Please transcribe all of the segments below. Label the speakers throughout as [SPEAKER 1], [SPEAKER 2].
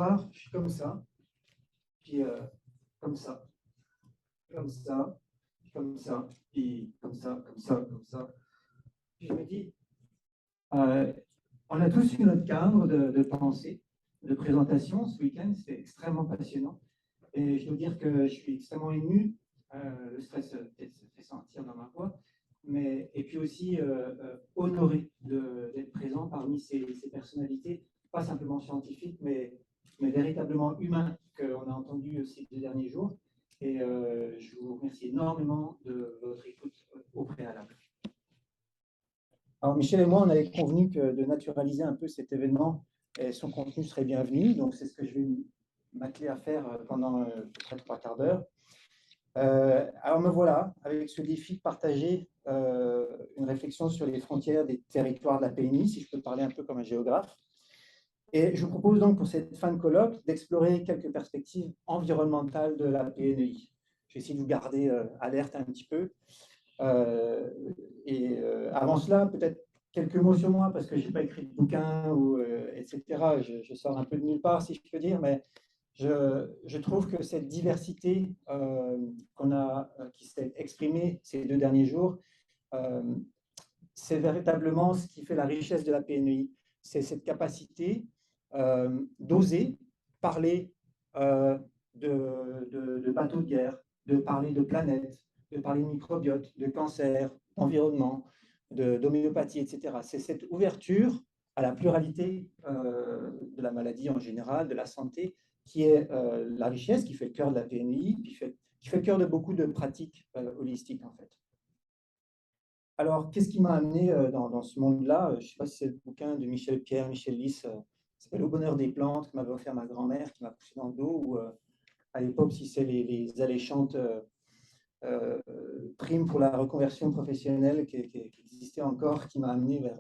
[SPEAKER 1] soir, je suis comme ça, puis comme ça, comme ça, comme ça, puis comme ça, comme ça, comme ça. Puis je me dis, on a tous eu notre cadre de pensée, de présentation. Ce week-end, c'était extrêmement passionnant. Et je dois dire que je suis extrêmement ému. Le stress peut-être se fait sentir dans ma voix. Et puis aussi honoré d'être présent parmi ces personnalités, pas simplement scientifiques, mais véritablement humains qu'on a entendu ces 2 derniers jours. Et je vous remercie énormément de votre écoute au préalable. Alors Michel et moi, on avait convenu de naturaliser un peu cet événement et son contenu serait bienvenu. Donc c'est ce que je vais m'atteler à faire pendant près de 3/4 d'heure. Alors me voilà avec ce défi de partager une réflexion sur les frontières des territoires de la PNI, si je peux parler un peu comme un géographe. Et je vous propose donc pour cette fin de colloque d'explorer quelques perspectives environnementales de la PNI. Je vais essayer de vous garder alerte un petit peu. Avant cela, peut-être quelques mots sur moi, parce que je n'ai pas écrit de bouquin, etc. Je sors un peu de nulle part, si je peux dire, mais je trouve que cette diversité qui s'est exprimée ces 2 derniers jours, c'est véritablement ce qui fait la richesse de la PNI. C'est cette capacité d'oser parler de bateaux de guerre, de parler de planète, de parler de microbiote, de cancer, d'environnement, d'homéopathie, etc. C'est cette ouverture à la pluralité de la maladie en général, de la santé, qui est la richesse, qui fait le cœur de la PNI, qui fait le cœur de beaucoup de pratiques holistiques, en fait. Alors, qu'est-ce qui m'a amené dans ce monde-là? Je ne sais pas si c'est le bouquin de Michel Pierre, Michel Lys, qui s'appelle Au bonheur des plantes, que m'avait offert ma grand-mère, qui m'a poussé dans le dos, ou à l'époque, si c'est les alléchantes primes pour la reconversion professionnelle qui existait encore, qui m'a amené vers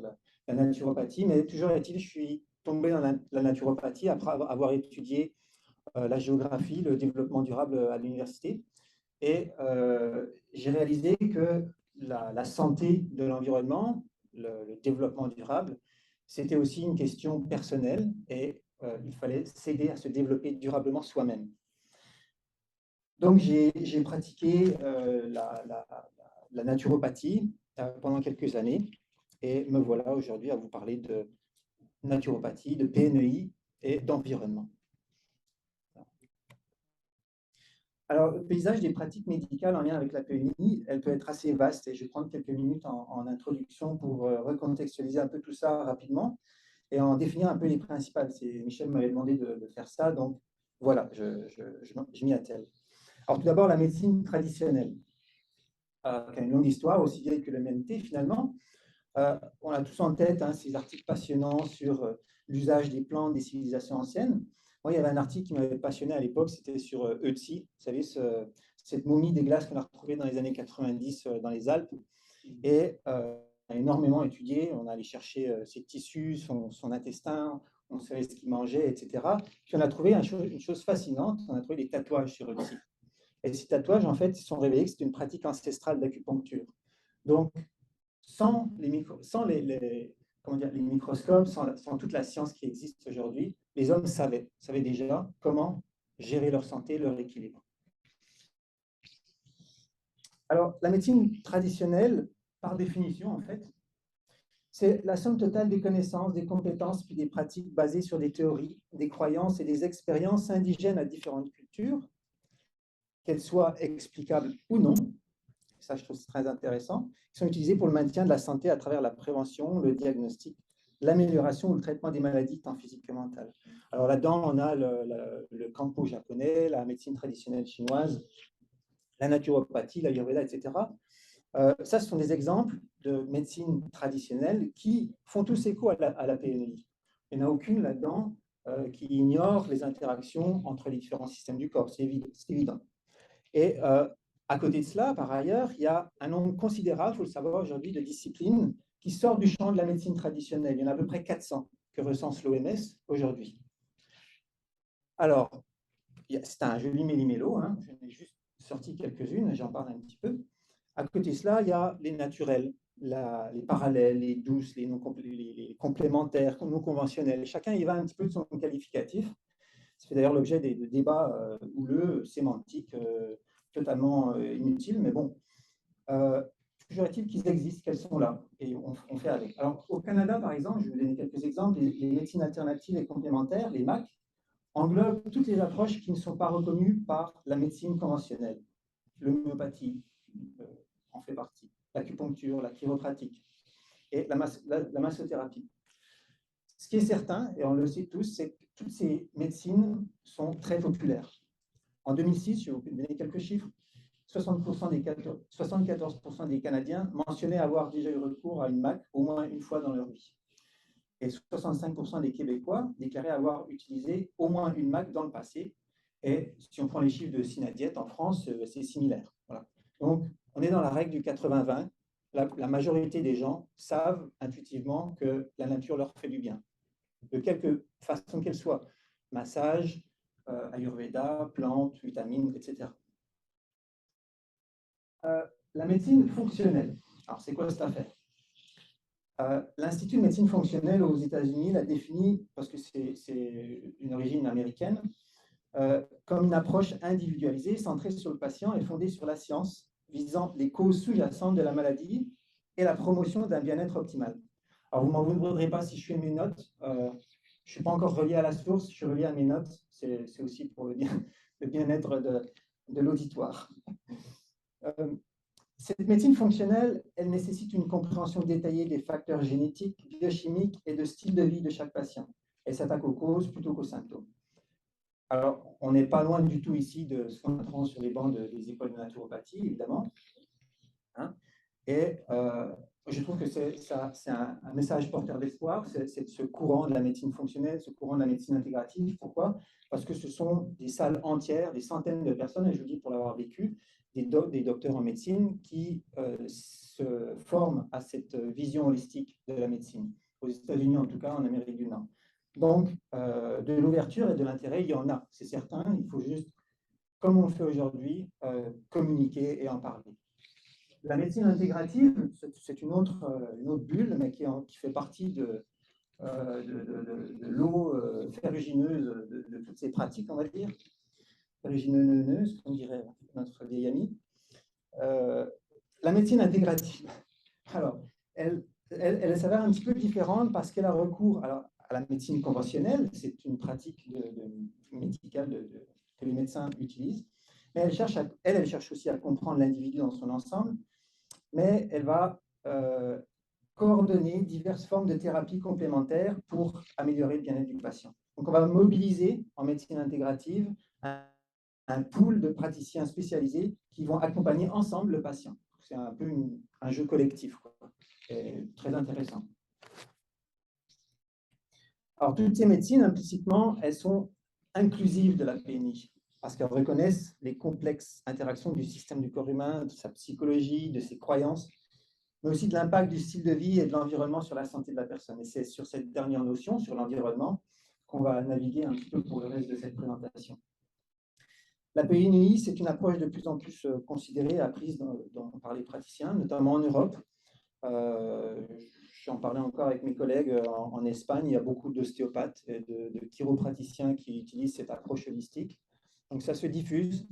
[SPEAKER 1] la naturopathie. Mais toujours est-il, je suis tombé dans la naturopathie après avoir étudié la géographie, le développement durable à l'université. Et j'ai réalisé que la santé de l'environnement, le développement durable, c'était aussi une question personnelle et il fallait s'aider à se développer durablement soi-même. Donc, j'ai pratiqué la naturopathie pendant quelques années et me voilà aujourd'hui à vous parler de naturopathie, de PNI et d'environnement. Alors, le paysage des pratiques médicales en lien avec la PNI, elle peut être assez vaste et je vais prendre quelques minutes en introduction pour recontextualiser un peu tout ça rapidement et en définir un peu les principales. Michel m'avait demandé de faire ça, donc voilà, je m'y attelle. Alors, tout d'abord, la médecine traditionnelle, qui a une longue histoire, aussi vieille que l'humanité finalement. On a tous en tête ces articles passionnants sur l'usage des plantes des civilisations anciennes. Moi, il y avait un article qui m'avait passionné à l'époque, c'était sur Ötzi, vous savez, cette momie des glaces qu'on a retrouvée dans les années 90 dans les Alpes. Et on a énormément étudié, on a allé chercher ses tissus, son intestin, on savait ce qu'il mangeait, etc. Puis on a trouvé une chose fascinante, on a trouvé des tatouages sur Ötzi. Et ces tatouages, en fait, ils se sont révélés que c'était une pratique ancestrale d'acupuncture. Donc, sans les microscopes, sans toute la science qui existe aujourd'hui, les hommes savaient déjà comment gérer leur santé, leur équilibre. Alors, la médecine traditionnelle, par définition, en fait, c'est la somme totale des connaissances, des compétences, puis des pratiques basées sur des théories, des croyances et des expériences indigènes à différentes cultures, qu'elles soient explicables ou non. Ça, je trouve c'est très intéressant, qui sont utilisés pour le maintien de la santé à travers la prévention, le diagnostic, l'amélioration ou le traitement des maladies tant physiques que mentales. Alors là-dedans, on a le Kampo japonais, la médecine traditionnelle chinoise, la naturopathie, l'ayurveda, etc. Ça, ce sont des exemples de médecine traditionnelle qui font tous écho à la PNI. Il n'y en a aucune là-dedans qui ignore les interactions entre les différents systèmes du corps, c'est évident. Et à côté de cela, par ailleurs, il y a un nombre considérable, il faut le savoir aujourd'hui, de disciplines qui sortent du champ de la médecine traditionnelle. Il y en a à peu près 400 que recense l'OMS aujourd'hui. Alors, c'est un joli méli-mélo, hein, j'en ai juste sorti quelques-unes, j'en parle un petit peu. À côté de cela, il y a les naturels, les parallèles, les douces, les complémentaires, non conventionnels. Chacun y va un petit peu de son qualificatif.
[SPEAKER 2] Ça fait d'ailleurs l'objet de débats houleux, sémantiques, totalement inutiles, mais bon, toujours est-il qu'ils existent, qu'elles sont là, et on fait avec. Alors, au Canada, par exemple, je vais vous donner quelques exemples, les médecines alternatives et complémentaires, les MAC, englobent toutes les approches qui ne sont pas reconnues par la médecine conventionnelle. L'homéopathie en fait partie, l'acupuncture, la chiropratique et la massothérapie. Ce qui est certain, et on le sait tous, c'est que toutes ces médecines sont très populaires. En 2006, je vais vous donner quelques chiffres, 74% des Canadiens mentionnaient avoir déjà eu recours à une MAC au moins une fois dans leur vie. Et 65% des Québécois déclaraient avoir utilisé au moins une MAC dans le passé. Et si on prend les chiffres de Synadiète en France, c'est similaire. Voilà. Donc, on est dans la règle du 80-20. La majorité des gens savent intuitivement que la nature leur fait du bien, de quelque façon qu'elle soit. Massage, Ayurveda, plantes, vitamines, etc. La médecine fonctionnelle. Alors, c'est quoi cette affaire? L'Institut de médecine fonctionnelle aux États-Unis l'a défini, parce que c'est une origine américaine, comme une approche individualisée, centrée sur le patient et fondée sur la science, visant les causes sous-jacentes de la maladie et la promotion d'un bien-être optimal. Alors, vous ne m'en voudrez pas si je fais mes notes. Je ne suis pas encore relié à la source, je suis relié à mes notes. C'est aussi pour le bien-être de l'auditoire. Cette médecine fonctionnelle, elle nécessite une compréhension détaillée des facteurs génétiques, biochimiques et de style de vie de chaque patient. Elle s'attaque aux causes plutôt qu'aux symptômes. Alors, on n'est pas loin du tout ici de ce qu'on apprend sur les bancs des écoles de naturopathie, évidemment. Hein, et je trouve que c'est un message porteur d'espoir, c'est ce courant de la médecine fonctionnelle, ce courant de la médecine intégrative. Pourquoi? Parce que ce sont des salles entières, des centaines de personnes, et je vous dis pour l'avoir vécu, des docteurs en médecine qui se forment à cette vision holistique de la médecine, aux États-Unis en tout cas, en Amérique du Nord. Donc, de l'ouverture et de l'intérêt, il y en a, c'est certain. Il faut juste, comme on le fait aujourd'hui, communiquer et en parler. La médecine intégrative, c'est une autre bulle, mais qui fait partie de l'eau ferrugineuse de toutes ces pratiques, on va dire, ferrugineuse, comme dirait notre vieil ami. La médecine intégrative, alors, elle s'avère un petit peu différente parce qu'elle a recours à la médecine conventionnelle, c'est une pratique médicale que les médecins utilisent, mais elle cherche aussi à comprendre l'individu dans son ensemble, mais elle va coordonner diverses formes de thérapies complémentaires pour améliorer le bien-être du patient. Donc, on va mobiliser en médecine intégrative un pool de praticiens spécialisés qui vont accompagner ensemble le patient. C'est un peu un jeu collectif, quoi. Très intéressant. Alors, toutes ces médecines, implicitement, elles sont inclusives de la PNI, parce qu'elles reconnaissent les complexes interactions du système du corps humain, de sa psychologie, de ses croyances, mais aussi de l'impact du style de vie et de l'environnement sur la santé de la personne. Et c'est sur cette dernière notion, sur l'environnement, qu'on va naviguer un petit peu pour le reste de cette présentation. La PNI, c'est une approche de plus en plus considérée et apprise par les praticiens, notamment en Europe. J'en parlais encore avec mes collègues en Espagne, il y a beaucoup d'ostéopathes et de chiropraticiens qui utilisent cette approche holistique. Donc ça se diffuse,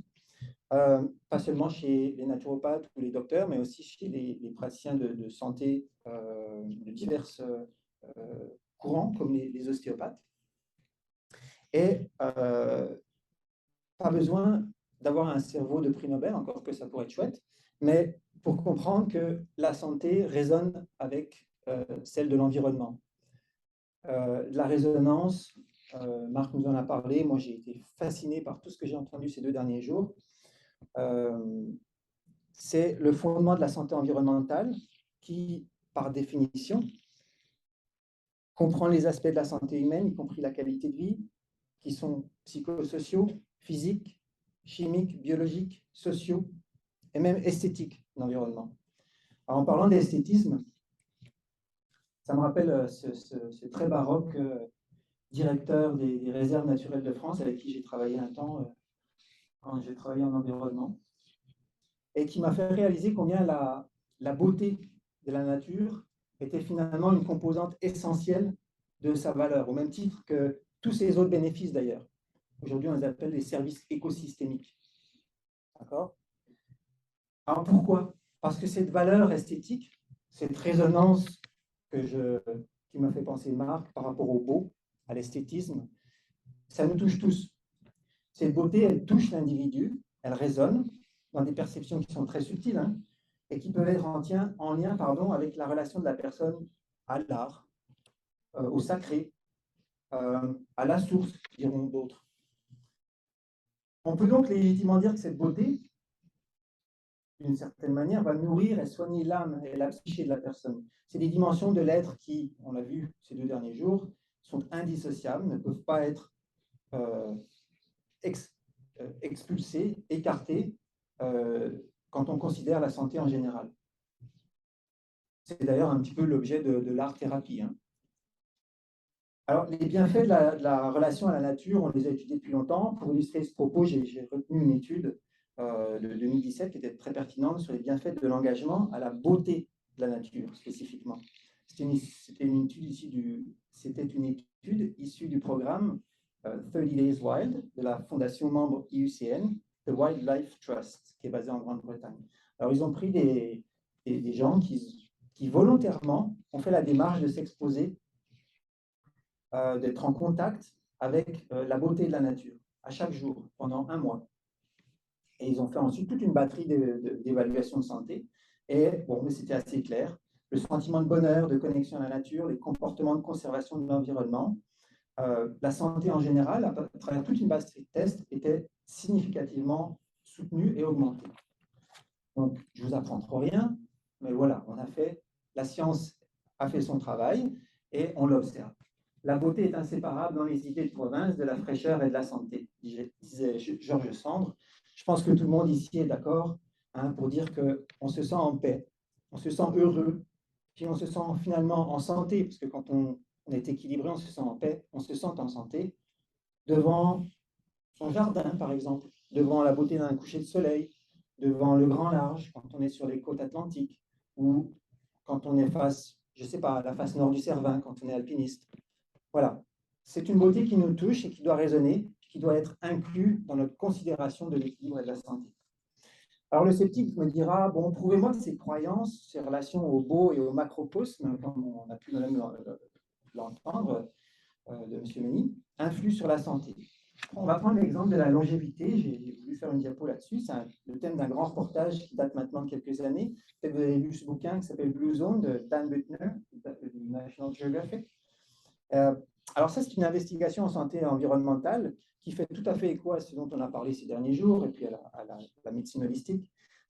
[SPEAKER 2] pas seulement chez les naturopathes ou les docteurs, mais aussi chez les praticiens de santé de divers courants, comme les ostéopathes. Et pas besoin d'avoir un cerveau de prix Nobel, encore que ça pourrait être chouette, mais pour comprendre que la santé résonne avec celle de l'environnement. La résonance, Marc nous en a parlé, moi j'ai été fasciné par tout ce que j'ai entendu ces 2 derniers jours. C'est le fondement de la santé environnementale qui, par définition, comprend les aspects de la santé humaine, y compris la qualité de vie, qui sont psychosociaux, physiques, chimiques, biologiques, sociaux et même esthétiques de l'environnement. En parlant d'esthétisme, ça me rappelle ce très baroque directeur des réserves naturelles de France avec qui j'ai travaillé un temps quand j'ai travaillé en environnement et qui m'a fait réaliser combien la beauté de la nature était finalement une composante essentielle de sa valeur, au même titre que tous ses autres bénéfices d'ailleurs. Aujourd'hui, on les appelle les services écosystémiques. D'accord? Alors pourquoi? Parce que cette valeur esthétique, cette résonance qui m'a fait penser Marc par rapport au beau, à l'esthétisme, ça nous touche tous. Cette beauté, elle touche l'individu, elle résonne dans des perceptions qui sont très subtiles, hein, et qui peuvent être en lien avec la relation de la personne à l'art, au sacré, à la source, diront d'autres. On peut donc légitimement dire que cette beauté, d'une certaine manière, va nourrir et soigner l'âme et la psyché de la personne. C'est des dimensions de l'être qui, on l'a vu ces 2 derniers jours, sont indissociables, ne peuvent pas être euh, expulsées, écartées, quand on considère la santé en général. C'est d'ailleurs un petit peu l'objet de l'art-thérapie. Hein. Alors, les bienfaits de la relation à la nature, on les a étudiés depuis longtemps. Pour illustrer ce propos, j'ai retenu une étude de 2017 qui était très pertinente sur les bienfaits de l'engagement à la beauté de la nature, spécifiquement. C'était une étude issue du programme 30 Days Wild de la fondation membre IUCN, The Wildlife Trust, qui est basée en Grande-Bretagne. Alors, ils ont pris des gens qui volontairement ont fait la démarche de s'exposer, d'être en contact avec la beauté de la nature à chaque jour pendant 1 mois. Et ils ont fait ensuite toute une batterie d'évaluations de santé. Et bon, mais c'était assez clair. Le sentiment de bonheur, de connexion à la nature, les comportements de conservation de l'environnement, la santé en général, à travers toute une batterie de tests, était significativement soutenue et augmentée. Donc, je ne vous apprends trop rien, mais voilà, la science a fait son travail et on l'observe. La beauté est inséparable dans les idées de province de la fraîcheur et de la santé, disait Georges Sand. Je pense que tout le monde ici est d'accord, hein, pour dire qu'on se sent en paix, on se sent heureux, puis on se sent finalement en santé, parce que quand on est équilibré, on se sent en paix, on se sent en santé, devant son jardin, par exemple, devant la beauté d'un coucher de soleil, devant le grand large, quand on est sur les côtes atlantiques, ou quand on est face, je ne sais pas, à la face nord du Cervin, quand on est alpiniste. Voilà. C'est une beauté qui nous touche et qui doit résonner, qui doit être inclus dans notre considération de l'équilibre et de la santé. Alors le sceptique me dira, bon, prouvez-moi que ces croyances, ces relations au beau et au macrocosme, comme on a pu même l'entendre de M. Meny, influent sur la santé. On va prendre l'exemple de la longévité. J'ai voulu faire une diapo là-dessus. C'est le thème d'un grand reportage qui date maintenant de quelques années. Peut-être vous avez lu ce bouquin qui s'appelle Blue Zone de Dan Buettner, du National Geographic. Alors ça, c'est une investigation en santé environnementale qui fait tout à fait écho à ce dont on a parlé ces derniers jours et puis à la médecine holistique.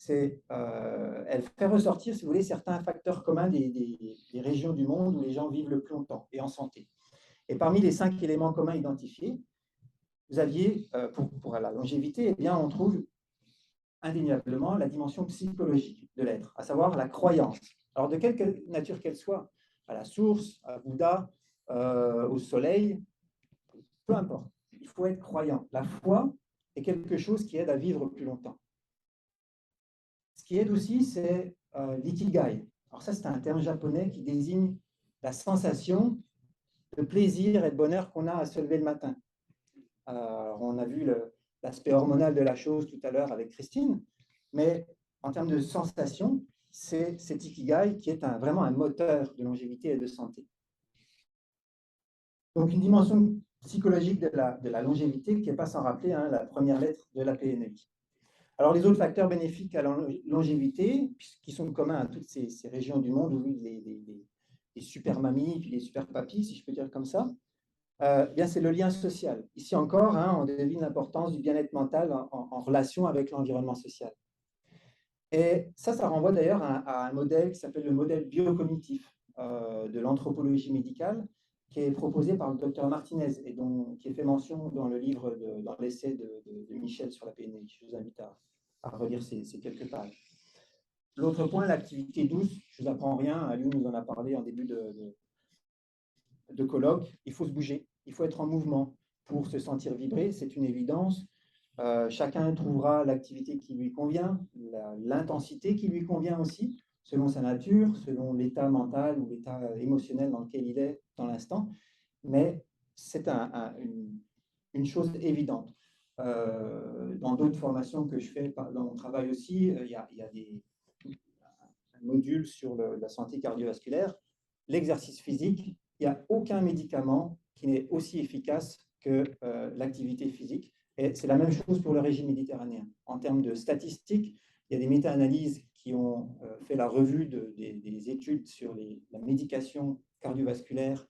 [SPEAKER 2] Elle fait ressortir, si vous voulez, certains facteurs communs des régions du monde où les gens vivent le plus longtemps et en santé. Et parmi les 5 éléments communs identifiés, vous aviez, pour la longévité, eh bien, on trouve indéniablement la dimension psychologique de l'être, à savoir la croyance. Alors, de quelque nature qu'elle soit, à la source, à Bouddha, au soleil, peu importe, il faut être croyant. La foi est quelque chose qui aide à vivre plus longtemps. Ce qui aide aussi, c'est l'ikigai. Alors ça, c'est un terme japonais qui désigne la sensation de plaisir et de bonheur qu'on a à se lever le matin. On a vu l'aspect hormonal de la chose tout à l'heure avec Christine, mais en termes de sensation, c'est cet ikigai qui est vraiment un moteur de longévité et de santé. Donc une dimension psychologique de la longévité qui n'est pas sans rappeler la première lettre de la PNI. Alors les autres facteurs bénéfiques à la longévité, qui sont communs à toutes ces régions du monde où vivent les super mamies, puis les super papis, si je peux dire comme ça, bien c'est le lien social. Ici encore, on devine l'importance du bien-être mental en relation avec l'environnement social. Et ça renvoie d'ailleurs à un modèle qui s'appelle le modèle biocognitif de l'anthropologie médicale, qui est proposé par le docteur Martinez et qui est fait mention dans le livre, dans l'essai de Michel sur la PNI. Je vous invite à relire ces quelques pages. L'autre point, l'activité douce, je ne vous apprends rien, Aliou nous en a parlé en début de colloque, il faut se bouger, il faut être en mouvement pour se sentir vibrer, c'est une évidence. Chacun trouvera l'activité qui lui convient, l'intensité qui lui convient aussi, selon sa nature, selon l'état mental ou l'état émotionnel dans lequel il est dans l'instant. Mais c'est une chose évidente. Dans d'autres formations que je fais dans mon travail aussi, il y a un module sur la santé cardiovasculaire. L'exercice physique, il n'y a aucun médicament qui n'est aussi efficace que l'activité physique. Et c'est la même chose pour le régime méditerranéen. En termes de statistiques, il y a des méta-analyses qui ont fait la revue des études sur la médication cardiovasculaire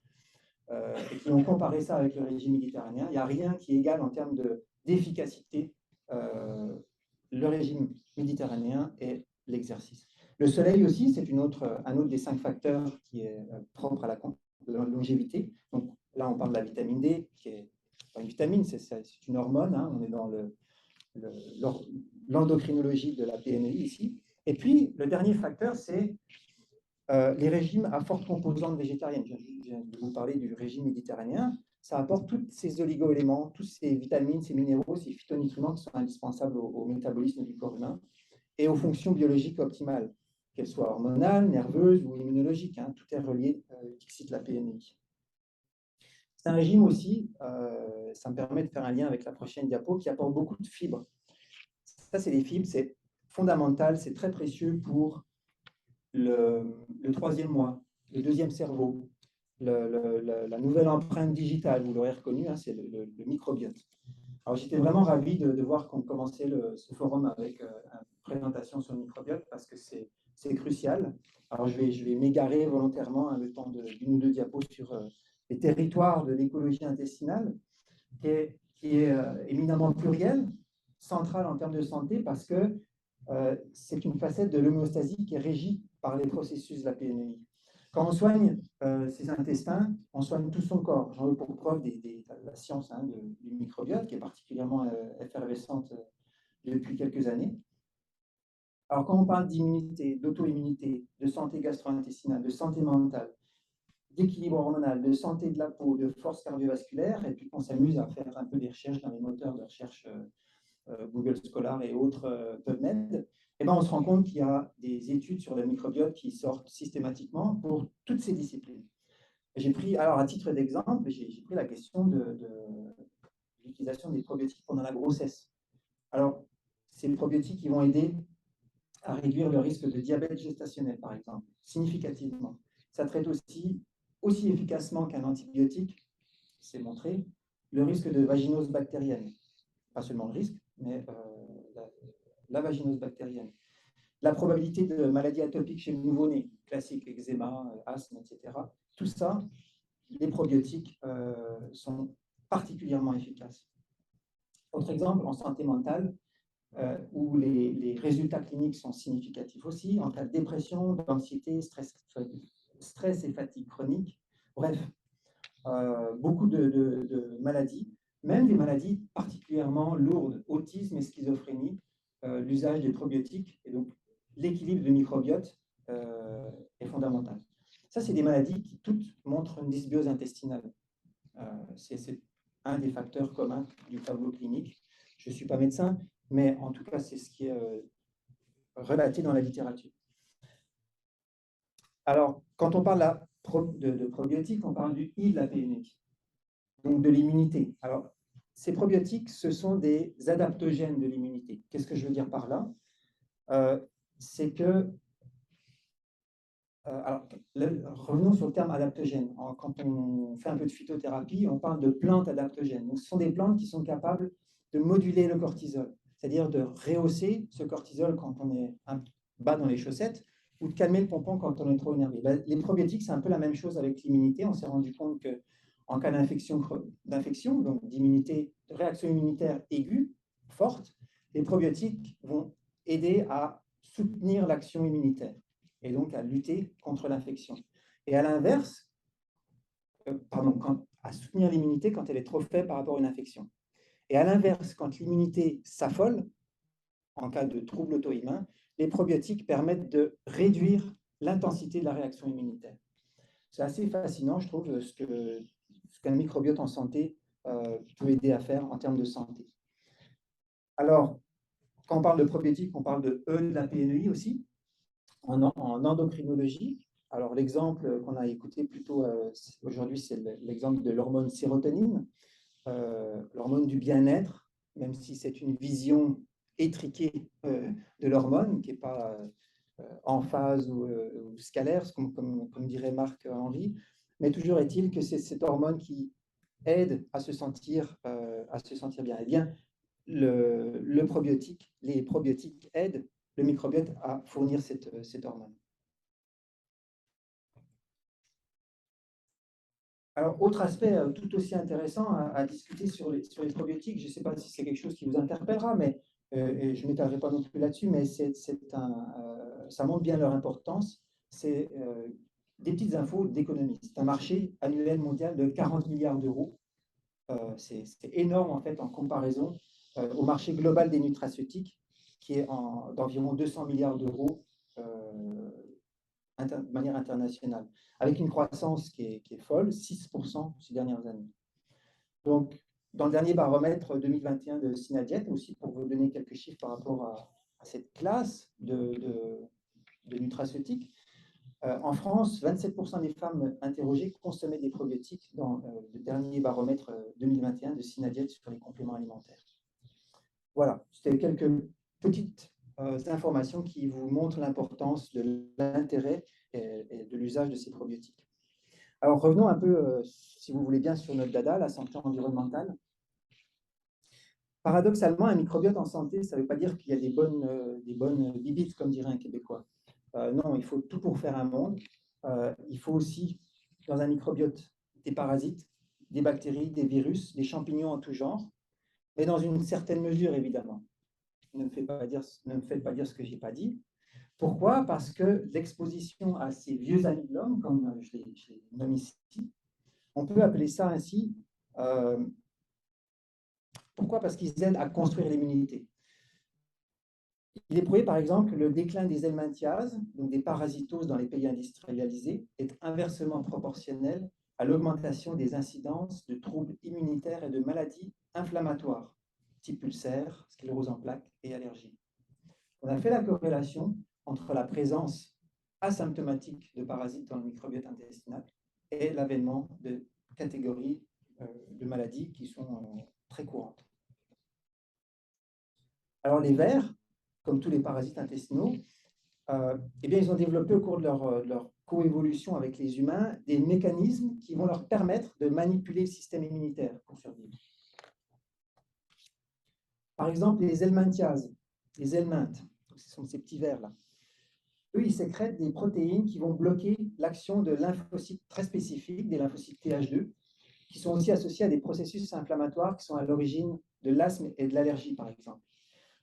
[SPEAKER 2] et qui ont comparé ça avec le régime méditerranéen. Il n'y a rien qui égale en termes d'efficacité le régime méditerranéen et l'exercice. Le soleil aussi, c'est un autre des 5 facteurs qui est propre à la longévité. Donc là, on parle de la vitamine D, qui est pas une vitamine, c'est une hormone. Hein, on est dans l'endocrinologie de la PNI ici. Et puis, le dernier facteur, c'est les régimes à forte composante végétarienne. Je viens de vous parler du régime méditerranéen. Ça apporte tous ces oligo-éléments, tous ces vitamines, ces minéraux, ces phytonutriments qui sont indispensables au métabolisme du corps humain et aux fonctions biologiques optimales, qu'elles soient hormonales, nerveuses ou immunologiques. Hein, tout est relié, cite la PNI. C'est un régime aussi, ça me permet de faire un lien avec la prochaine diapo, qui apporte beaucoup de fibres. Ça, c'est des fibres, c'est fondamental, c'est très précieux pour le 3e mois, le 2e cerveau, la nouvelle empreinte digitale, vous l'aurez reconnu, hein, c'est le microbiote. Alors, j'étais vraiment ravi de voir qu'on commençait ce forum avec une présentation sur le microbiote parce que c'est crucial. Alors, je vais m'égarer volontairement hein, le temps d'une ou deux diapos sur les territoires de l'écologie intestinale, qui est éminemment pluriel, central en termes de santé parce que c'est une facette de l'homéostasie qui est régie par les processus de la PNI. Quand on soigne ses intestins, on soigne tout son corps. J'en veux pour preuve la science hein, du microbiote, qui est particulièrement effervescente depuis quelques années. Alors, quand on parle d'immunité, d'auto-immunité, de santé gastro-intestinale, de santé mentale, d'équilibre hormonal, de santé de la peau, de force cardiovasculaire, et puis qu'on s'amuse à faire un peu des recherches dans les moteurs de recherche Google Scholar et autres PubMed, eh ben, on se rend compte qu'il y a des études sur le microbiote qui sortent systématiquement pour toutes ces disciplines. J'ai pris, alors à titre d'exemple, j'ai pris la question de l'utilisation des probiotiques pendant la grossesse. Alors, ces probiotiques qui vont aider à réduire le risque de diabète gestationnel, par exemple, significativement. Ça traite aussi efficacement qu'un antibiotique, c'est montré, le risque de vaginose bactérienne. Pas seulement le risque, mais la vaginose bactérienne. La probabilité de maladie atopique chez le nouveau-né, classique, eczéma, asthme, etc. Tout ça, les probiotiques sont particulièrement efficaces. Autre exemple, en santé mentale, où les résultats cliniques sont significatifs aussi, en cas de dépression, d'anxiété, stress et fatigue chronique. Bref, beaucoup de maladies, même des maladies particulièrement lourdes, autisme et schizophrénie, l'usage des probiotiques et donc l'équilibre du microbiote est fondamental. Ça, c'est des maladies qui toutes montrent une dysbiose intestinale. C'est un des facteurs communs du tableau clinique. Je ne suis pas médecin, mais en tout cas, c'est ce qui est relaté dans la littérature. Alors, quand on parle de probiotiques, on parle du I de la PNI, donc de l'immunité. Alors, ces probiotiques, ce sont des adaptogènes de l'immunité. Qu'est-ce que je veux dire par là? C'est que, alors, revenons sur le terme adaptogène. Quand on fait un peu de phytothérapie, on parle de plantes adaptogènes. Donc, ce sont des plantes qui sont capables de moduler le cortisol, c'est-à-dire de rehausser ce cortisol quand on est bas dans les chaussettes, ou de calmer le pompon quand on est trop énervé. Les probiotiques, c'est un peu la même chose avec l'immunité. On s'est rendu compte qu'en cas d'infection, donc d'immunité, de réaction immunitaire aiguë, forte, les probiotiques vont aider à soutenir l'action immunitaire et donc à lutter contre l'infection. Et à l'inverse, à soutenir l'immunité quand elle est trop faible par rapport à une infection. Et à l'inverse, quand l'immunité s'affole, en cas de trouble auto-immun, les probiotiques permettent de réduire l'intensité de la réaction immunitaire. C'est assez fascinant, je trouve, ce qu'un microbiote en santé peut aider à faire en termes de santé. Alors, quand on parle de probiotiques, on parle de E de la PNI aussi, en endocrinologie. Alors, l'exemple qu'on a écouté plutôt aujourd'hui, c'est l'exemple de l'hormone sérotonine. l'hormone du bien-être, même si c'est une vision étriquée de l'hormone, qui n'est pas en phase ou scalaire, comme dirait Marc Henry, mais toujours est-il que c'est cette hormone qui aide à se sentir bien. Eh bien, le probiotique, les probiotiques aident le microbiote à fournir cette hormone. Alors, autre aspect tout aussi intéressant à discuter sur les probiotiques, je ne sais pas si c'est quelque chose qui vous interpellera, mais et je ne m'étalerai pas non plus là-dessus, mais ça montre bien leur importance. C'est des petites infos d'économie. C'est un marché annuel mondial de 40 milliards d'euros. C'est énorme en fait en comparaison au marché global des nutraceutiques, qui est d'environ 200 milliards d'euros de manière internationale, avec une croissance qui est folle, 6% ces dernières années. Donc, dans le dernier baromètre 2021 de Synadiet, aussi pour vous donner quelques chiffres par rapport à cette classe de nutraceutiques, en France, 27% des femmes interrogées consommaient des probiotiques dans le dernier baromètre 2021 de Synadiet sur les compléments alimentaires. Voilà, c'était quelques petites informations qui vous montrent l'importance de l'intérêt et de l'usage de ces probiotiques. Alors revenons un peu, si vous voulez bien, sur notre dada, la santé environnementale. Paradoxalement, un microbiote en santé, ça ne veut pas dire qu'il y a des bonnes bibites, comme dirait un Québécois. Non, il faut tout pour faire un monde. Il faut aussi, dans un microbiote, des parasites, des bactéries, des virus, des champignons en tout genre, mais dans une certaine mesure, évidemment. Ne me faites pas dire ce que je n'ai pas dit. Pourquoi? Parce que l'exposition à ces vieux amis de l'homme, comme je les nomme ici, on peut appeler ça ainsi. Pourquoi? Parce qu'ils aident à construire l'immunité. Il est prouvé, par exemple, que le déclin des helminthiases, donc des parasitoses dans les pays industrialisés, est inversement proportionnel à l'augmentation des incidences de troubles immunitaires et de maladies inflammatoires, type ulcère, sclérose en plaques et allergies. On a fait la corrélation entre la présence asymptomatique de parasites dans le microbiote intestinal et l'avènement de catégories de maladies qui sont très courantes. Alors les vers, comme tous les parasites intestinaux, eh bien, ils ont développé au cours de leur coévolution avec les humains des mécanismes qui vont leur permettre de manipuler le système immunitaire pour survivre. Par exemple, les helminthiases, les helminthes, ce sont ces petits vers-là. Eux, ils sécrètent des protéines qui vont bloquer l'action de lymphocytes très spécifiques, des lymphocytes Th2, qui sont aussi associés à des processus inflammatoires qui sont à l'origine de l'asthme et de l'allergie, par exemple.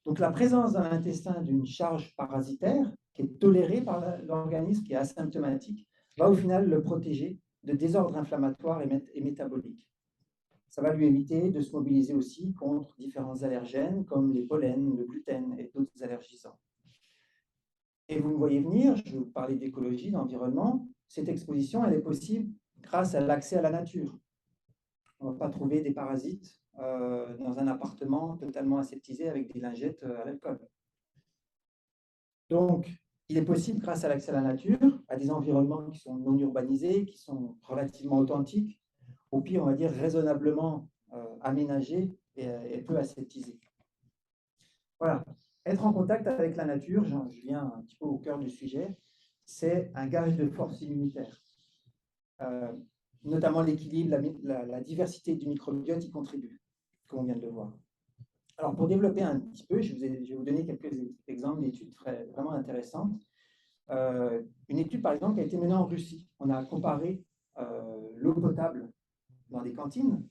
[SPEAKER 2] Donc, la présence dans l'intestin d'une charge parasitaire qui est tolérée par l'organisme, qui est asymptomatique, va au final le protéger de désordres inflammatoires et métaboliques. Ça va lui éviter de se mobiliser aussi contre différents allergènes comme les pollens, le gluten et d'autres allergisants. Et vous me voyez venir, je vais vous parler d'écologie, d'environnement. Cette exposition, elle est possible grâce à l'accès à la nature. On ne va pas trouver des parasites dans un appartement totalement aseptisé avec des lingettes à l'alcool. Donc, il est possible, grâce à l'accès à la nature, à des environnements qui sont non urbanisés, qui sont relativement authentiques, au pire, on va dire raisonnablement aménagés et peu aseptisés. Voilà. Être en contact avec la nature, je viens un petit peu au cœur du sujet, c'est un gage de force immunitaire. Notamment l'équilibre, la diversité du microbiote y contribue, comme on vient de le voir. Alors, pour développer un petit peu, je vais vous donner quelques exemples d'études vraiment intéressantes. Une étude, par exemple, qui a été menée en Russie. On a comparé l'eau potable dans des cantines.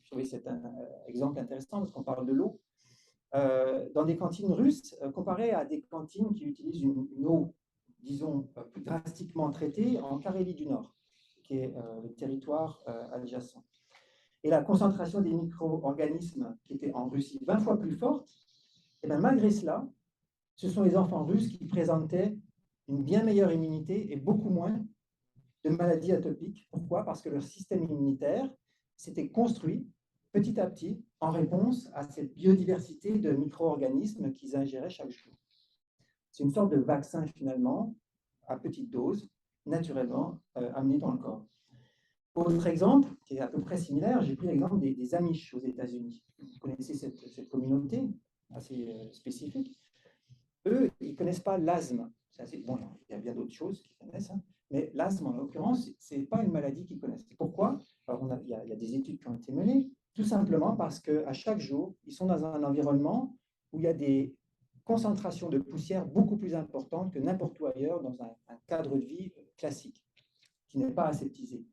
[SPEAKER 2] Je trouvais cet exemple intéressant parce qu'on parle de l'eau. Dans des cantines russes, comparé à des cantines qui utilisent une eau, disons, plus drastiquement traitée en Carélie du Nord, qui est le territoire adjacent. Et la concentration des micro-organismes qui était en Russie 20 fois plus forte, et bien malgré cela, ce sont les enfants russes qui présentaient une bien meilleure immunité et beaucoup moins de maladies atopiques. Pourquoi? Parce que leur système immunitaire s'était construit petit à petit en réponse à cette biodiversité de micro-organismes qu'ils ingéraient chaque jour. C'est une sorte de vaccin finalement, à petite dose, naturellement amené dans le corps. Autre exemple, qui est à peu près similaire, j'ai pris l'exemple des Amish aux États-Unis. Vous connaissez cette communauté assez spécifique. Eux, ils ne connaissent pas l'asthme. Bon, il y a bien d'autres choses qu'ils connaissent, hein, mais l'asthme, en l'occurrence, ce n'est pas une maladie qu'ils connaissent. Pourquoi? Alors, il y a des études qui ont été menées, tout simplement parce qu'à chaque jour, ils sont dans un environnement où il y a des concentrations de poussière beaucoup plus importantes que n'importe où ailleurs dans un cadre de vie classique, qui n'est pas aseptisé.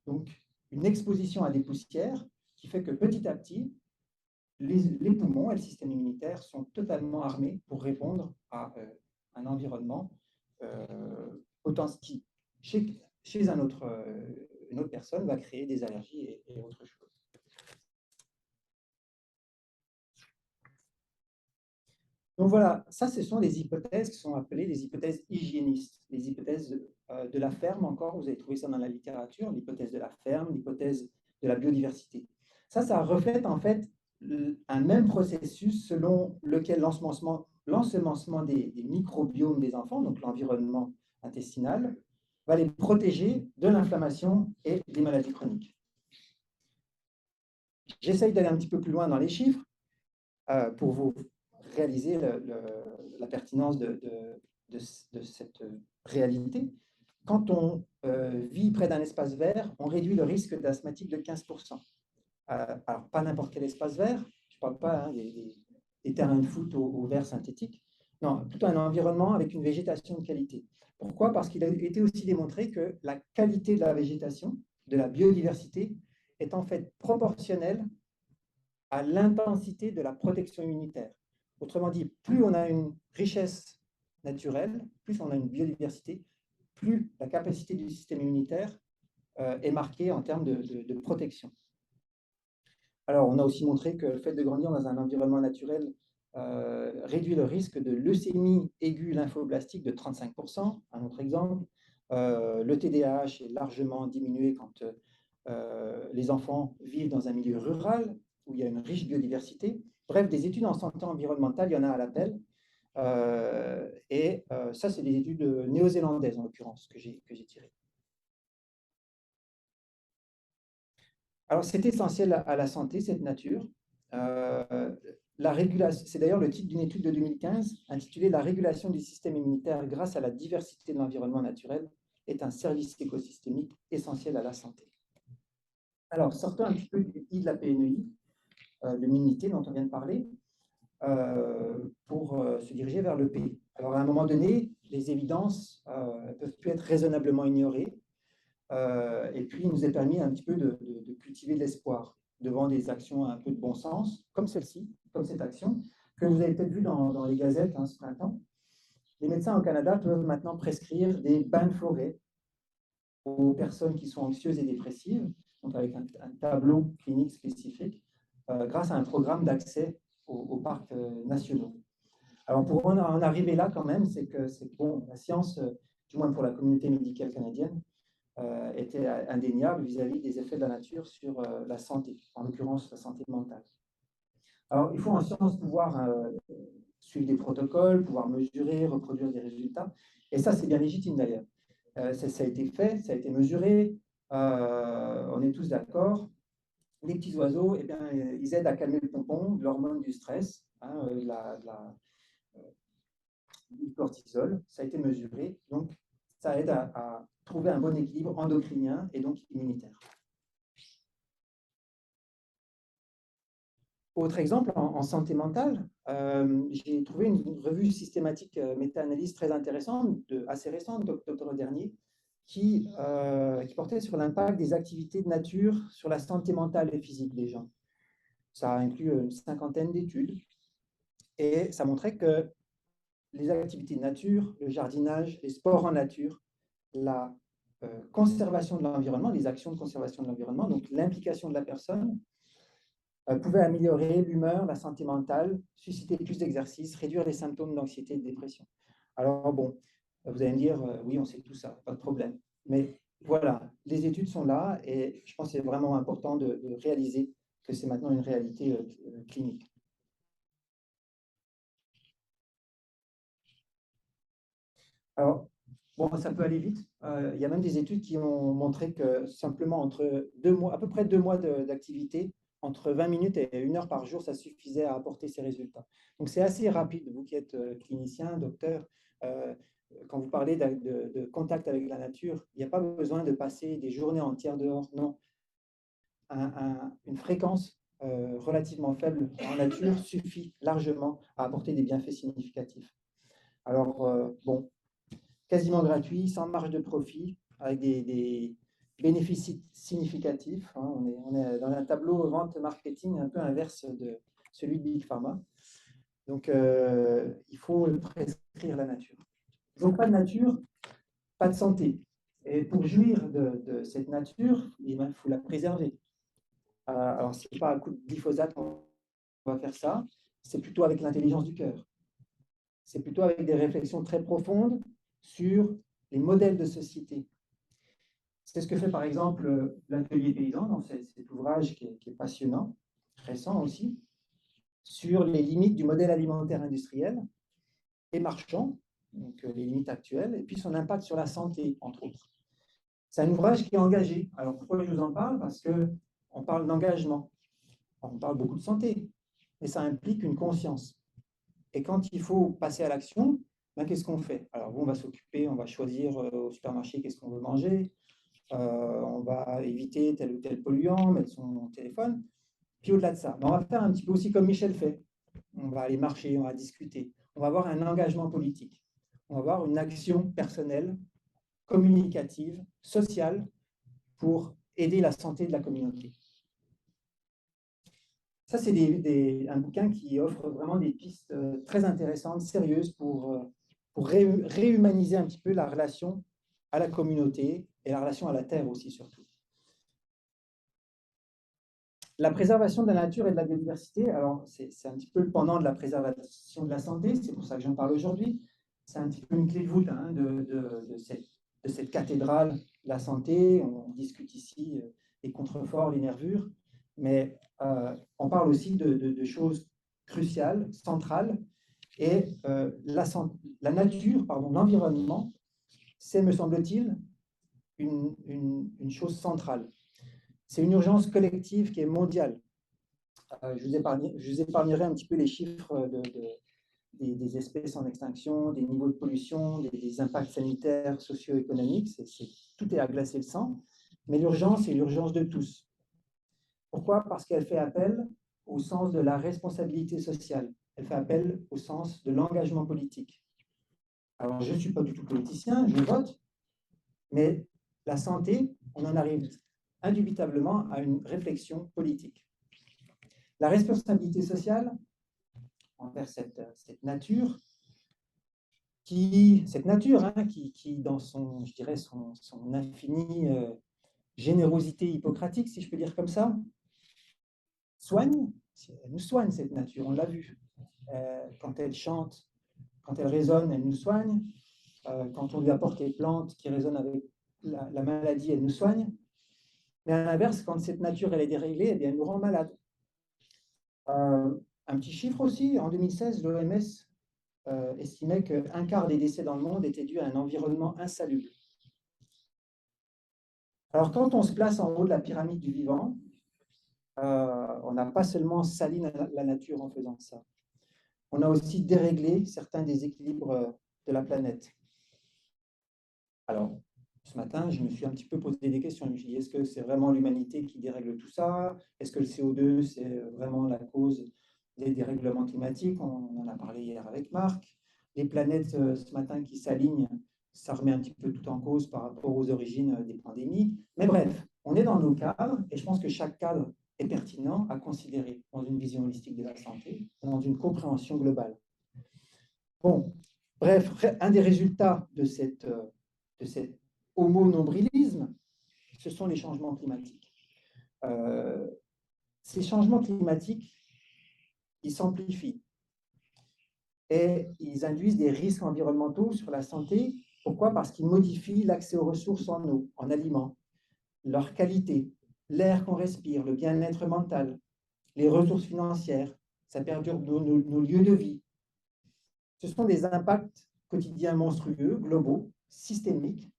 [SPEAKER 2] Donc, une exposition à des poussières qui fait que petit à petit, les poumons et le système immunitaire sont totalement armés pour répondre à un environnement qui, chez une autre personne, va créer des allergies et autre chose. Donc voilà, ça, ce sont les hypothèses qui sont appelées les hypothèses hygiénistes, les hypothèses de la ferme encore, vous avez trouvé ça dans la littérature, l'hypothèse de la ferme, l'hypothèse de la biodiversité. Ça reflète en fait un même processus selon lequel l'ensemencement des microbiomes des enfants, donc l'environnement intestinal, va les protéger de l'inflammation et des maladies chroniques. J'essaye d'aller un petit peu plus loin dans les chiffres pour vous réaliser la pertinence de cette réalité. Quand on vit près d'un espace vert, on réduit le risque d'asthmatique de 15%. Alors, pas n'importe quel espace vert, je ne parle pas des terrains de foot au vert synthétique, non, plutôt un environnement avec une végétation de qualité. Pourquoi? Parce qu'il a été aussi démontré que la qualité de la végétation, de la biodiversité, est en fait proportionnelle à l'intensité de la protection immunitaire. Autrement dit, plus on a une richesse naturelle, plus on a une biodiversité, plus la capacité du système immunitaire est marquée en termes de protection. Alors, on a aussi montré que le fait de grandir dans un environnement naturel réduit le risque de leucémie aiguë lymphoblastique de 35%. Un autre exemple, le TDAH est largement diminué quand les enfants vivent dans un milieu rural où il y a une riche biodiversité. Bref, des études en santé environnementale, il y en a à l'appel. Ça, c'est des études néo-zélandaises, en l'occurrence, que j'ai tirées. Alors, c'est essentiel à la santé, cette nature. C'est d'ailleurs le titre d'une étude de 2015 intitulée « La régulation du système immunitaire grâce à la diversité de l'environnement naturel est un service écosystémique essentiel à la santé ». Alors, sortons un petit peu du I de la PNEI, de l'immunité dont on vient de parler, pour se diriger vers le P. Alors, à un moment donné, les évidences ne peuvent plus être raisonnablement ignorées. Et puis, il nous est permis un petit peu de cultiver de l'espoir devant des actions un peu de bon sens, comme celle-ci, comme cette action, que vous avez peut-être vu dans les gazettes ce printemps. Les médecins au Canada peuvent maintenant prescrire des bains de forêt aux personnes qui sont anxieuses et dépressives, donc avec un tableau clinique spécifique, grâce à un programme d'accès aux parcs nationaux. Alors, pour en arriver là, quand même, c'est que bon, la science, du moins pour la communauté médicale canadienne, était indéniable vis-à-vis des effets de la nature sur la santé, en l'occurrence la santé mentale. Alors, il faut en science pouvoir suivre des protocoles, pouvoir mesurer, reproduire des résultats, et ça, c'est bien légitime d'ailleurs. Ça a été fait, ça a été mesuré, on est tous d'accord. Les petits oiseaux, eh bien, ils aident à calmer le pompon, l'hormone du stress, hein, du cortisol, ça a été mesuré, donc ça aide à trouver un bon équilibre endocrinien et donc immunitaire. Autre exemple, en santé mentale, j'ai trouvé une revue systématique méta-analyse très intéressante, assez récente, d'octobre dernier, qui portait sur l'impact des activités de nature sur la santé mentale et physique des gens. Ça inclut une cinquantaine d'études et ça montrait que les activités de nature, le jardinage, les sports en nature, la conservation de l'environnement, les actions de conservation de l'environnement, donc l'implication de la personne, pouvait améliorer l'humeur, la santé mentale, susciter plus d'exercice, réduire les symptômes d'anxiété et de dépression. Alors bon, vous allez me dire, oui, on sait tout ça, pas de problème. Mais voilà, les études sont là et je pense que c'est vraiment important de réaliser que c'est maintenant une réalité clinique. Alors, Bon, ça peut aller vite. Il y a même des études qui ont montré que simplement entre 2 mois, à peu près 2 mois d'activité, entre 20 minutes et 1 heure par jour, ça suffisait à apporter ces résultats. Donc, c'est assez rapide. Vous qui êtes clinicien, docteur, euh, quand vous parlez de contact avec la nature, il n'y a pas besoin de passer des journées entières dehors. Non, une fréquence relativement faible en nature suffit largement à apporter des bienfaits significatifs. Alors, bon, quasiment gratuit, sans marge de profit, avec des bénéfices significatifs. Hein. On est dans un tableau vente marketing un peu inverse de celui de Big Pharma. Donc, il faut prescrire la nature. Donc, pas de nature, pas de santé. Et pour jouir de cette nature, il faut la préserver. Alors, ce n'est pas à coup de glyphosate qu'on va faire ça, c'est plutôt avec l'intelligence du cœur. C'est plutôt avec des réflexions très profondes sur les modèles de société. C'est ce que fait par exemple l'Atelier paysan dans cet ouvrage qui est passionnant, récent aussi, sur les limites du modèle alimentaire industriel et marchand, donc les limites actuelles, et puis son impact sur la santé, entre autres. C'est un ouvrage qui est engagé. Alors pourquoi je vous en parle? Parce qu'on parle d'engagement. On parle beaucoup de santé, mais ça implique une conscience. Et quand il faut passer à l'action, ben, qu'est-ce qu'on fait? Alors, on va s'occuper, on va choisir au supermarché qu'est-ce qu'on veut manger, on va éviter tel ou tel polluant, mettre son téléphone. Puis au-delà de ça, ben, on va faire un petit peu aussi comme Michel fait. On va aller marcher, on va discuter. On va avoir un engagement politique. On va avoir une action personnelle, communicative, sociale, pour aider la santé de la communauté. Ça, c'est un bouquin qui offre vraiment des pistes très intéressantes, sérieuses, pour réhumaniser un petit peu la relation à la communauté et la relation à la terre aussi, surtout. La préservation de la nature et de la biodiversité, alors c'est un petit peu le pendant de la préservation de la santé, c'est pour ça que j'en parle aujourd'hui. C'est un petit peu une clé de voûte hein, de cette cathédrale de la santé. On discute ici les contreforts, les nervures, mais on parle aussi de choses cruciales, centrales, et la nature, pardon, l'environnement, c'est, me semble-t-il, une chose centrale. C'est une urgence collective qui est mondiale. Je vous épargnerai un petit peu les chiffres des espèces en extinction, des niveaux de pollution, des impacts sanitaires, socio-économiques. Tout est à glacer le sang. Mais l'urgence, c'est l'urgence de tous. Pourquoi? Parce qu'elle fait appel au sens de la responsabilité sociale. Elle fait appel au sens de l'engagement politique. Alors, je ne suis pas du tout politicien, je vote, mais la santé, on en arrive indubitablement à une réflexion politique. La responsabilité sociale envers cette nature, qui dans son, je dirais, son infinie générosité hippocratique, si je peux dire comme ça, elle nous soigne cette nature, on l'a vu. Quand elle chante, quand elle résonne, elle nous soigne. Quand on lui apporte les plantes qui résonnent avec la maladie, elle nous soigne. Mais à l'inverse, quand cette nature elle est déréglée, eh bien, elle nous rend malade. Un petit chiffre aussi, en 2016, l'OMS estimait qu'un quart des décès dans le monde étaient dus à un environnement insalubre. Alors, quand on se place en haut de la pyramide du vivant, on n'a pas seulement sali la nature en faisant ça. On a aussi déréglé certains des équilibres de la planète. Alors, ce matin, je me suis un petit peu posé des questions. Je me suis dit, est-ce que c'est vraiment l'humanité qui dérègle tout ça? Est-ce que le CO2, c'est vraiment la cause des dérèglements climatiques? On en a parlé hier avec Marc. Les planètes, ce matin, qui s'alignent, ça remet un petit peu tout en cause par rapport aux origines des pandémies. Mais bref, on est dans nos cadres et je pense que chaque cadre est pertinent à considérer dans une vision holistique de la santé, dans une compréhension globale. Bon, bref, un des résultats de cet homo-nombrilisme, ce sont les changements climatiques. Ces changements climatiques, ils s'amplifient et ils induisent des risques environnementaux sur la santé. Pourquoi? Parce qu'ils modifient l'accès aux ressources en eau, en aliments, leur qualité, l'air qu'on respire, le bien-être mental, les ressources financières, ça perdure nos lieux de vie. Ce sont des impacts quotidiens monstrueux, globaux, systémiques.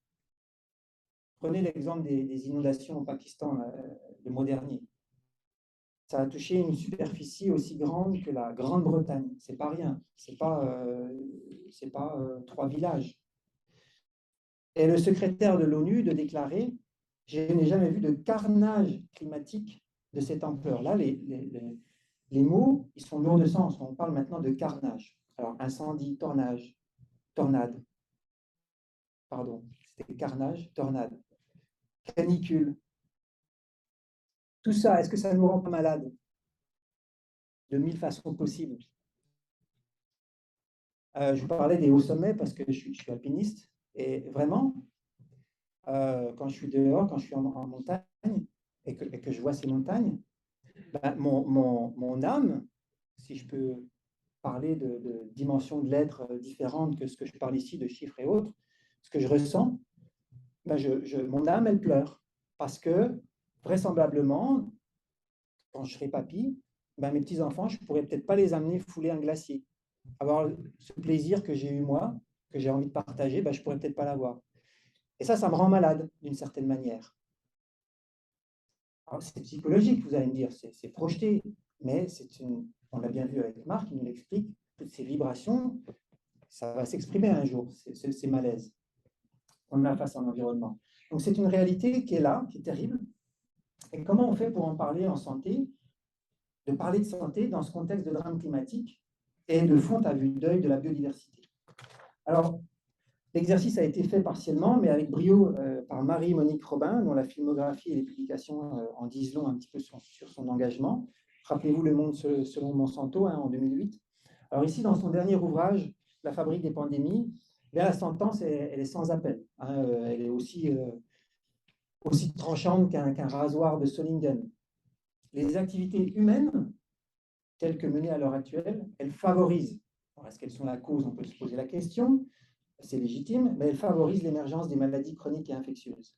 [SPEAKER 2] Prenez l'exemple des inondations au Pakistan le mois dernier. Ça a touché une superficie aussi grande que la Grande-Bretagne. C'est pas rien. C'est pas 3 villages. Et le secrétaire de l'ONU de déclarer: je n'ai jamais vu de carnage climatique de cette ampleur. Là, les mots, ils sont lourds de sens. On parle maintenant de carnage. Alors, incendie, tornade, pardon, c'était carnage, tornade, canicule. Tout ça, est-ce que ça ne nous rend pas malade? De 1000 façons possibles. Je vous parlais des hauts sommets parce que je suis alpiniste. Et vraiment, quand je suis dehors, quand je suis en montagne et que je vois ces montagnes, ben, mon âme, si je peux parler de dimensions de l'être différentes que ce que je parle ici, de chiffres et autres, ce que je ressens, ben mon âme, elle pleure. Parce que, vraisemblablement, quand je serai papy, ben mes petits-enfants, je ne pourrais peut-être pas les amener fouler un glacier. Avoir ce plaisir que j'ai eu moi, que j'ai envie de partager, ben je ne pourrais peut-être pas l'avoir. Et ça me rend malade d'une certaine manière. C'est psychologique, vous allez me dire, c'est projeté, mais on l'a bien vu avec Marc, il nous l'explique, toutes ces vibrations, ça va s'exprimer un jour, ces malaises qu'on a face à l'environnement. Donc c'est une réalité qui est là, qui est terrible. Et comment on fait pour en parler en santé, de parler de santé dans ce contexte de drame climatique et de fonte à vue d'œil de la biodiversité? Alors, l'exercice a été fait partiellement, mais avec brio par Marie-Monique Robin, dont la filmographie et les publications en disent long un petit peu sur son engagement. Rappelez-vous Le Monde selon Monsanto, en 2008. Alors ici, dans son dernier ouvrage, La fabrique des pandémies, la sentence, elle est sans appel. Elle est aussi tranchante qu'un rasoir de Solingen. Les activités humaines, telles que menées à l'heure actuelle, elles favorisent. Est-ce qu'elles sont la cause? On peut se poser la question. C'est légitime, mais elles favorisent l'émergence des maladies chroniques et infectieuses.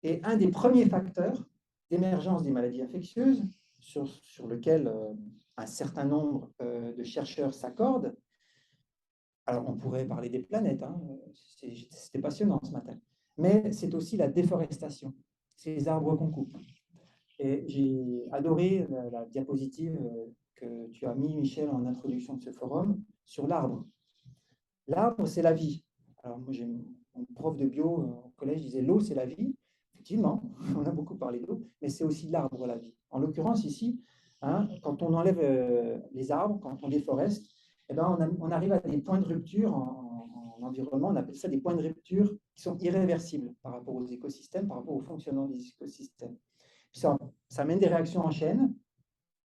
[SPEAKER 2] Et un des premiers facteurs d'émergence des maladies infectieuses, sur lequel un certain nombre de chercheurs s'accordent, alors on pourrait parler des planètes, c'était passionnant ce matin, mais c'est aussi la déforestation, ces arbres qu'on coupe. Et j'ai adoré la diapositive que tu as mis, Michel, en introduction de ce forum, sur l'arbre. L'arbre, c'est la vie. Alors, moi, j'ai mon prof de bio au collège disait l'eau, c'est la vie. Effectivement, on a beaucoup parlé d'eau, mais c'est aussi l'arbre, la vie. En l'occurrence, ici, quand on enlève les arbres, quand on déforeste, eh ben, on arrive à des points de rupture en environnement. On appelle ça des points de rupture qui sont irréversibles par rapport aux écosystèmes, par rapport au fonctionnement des écosystèmes. Puis ça amène des réactions en chaîne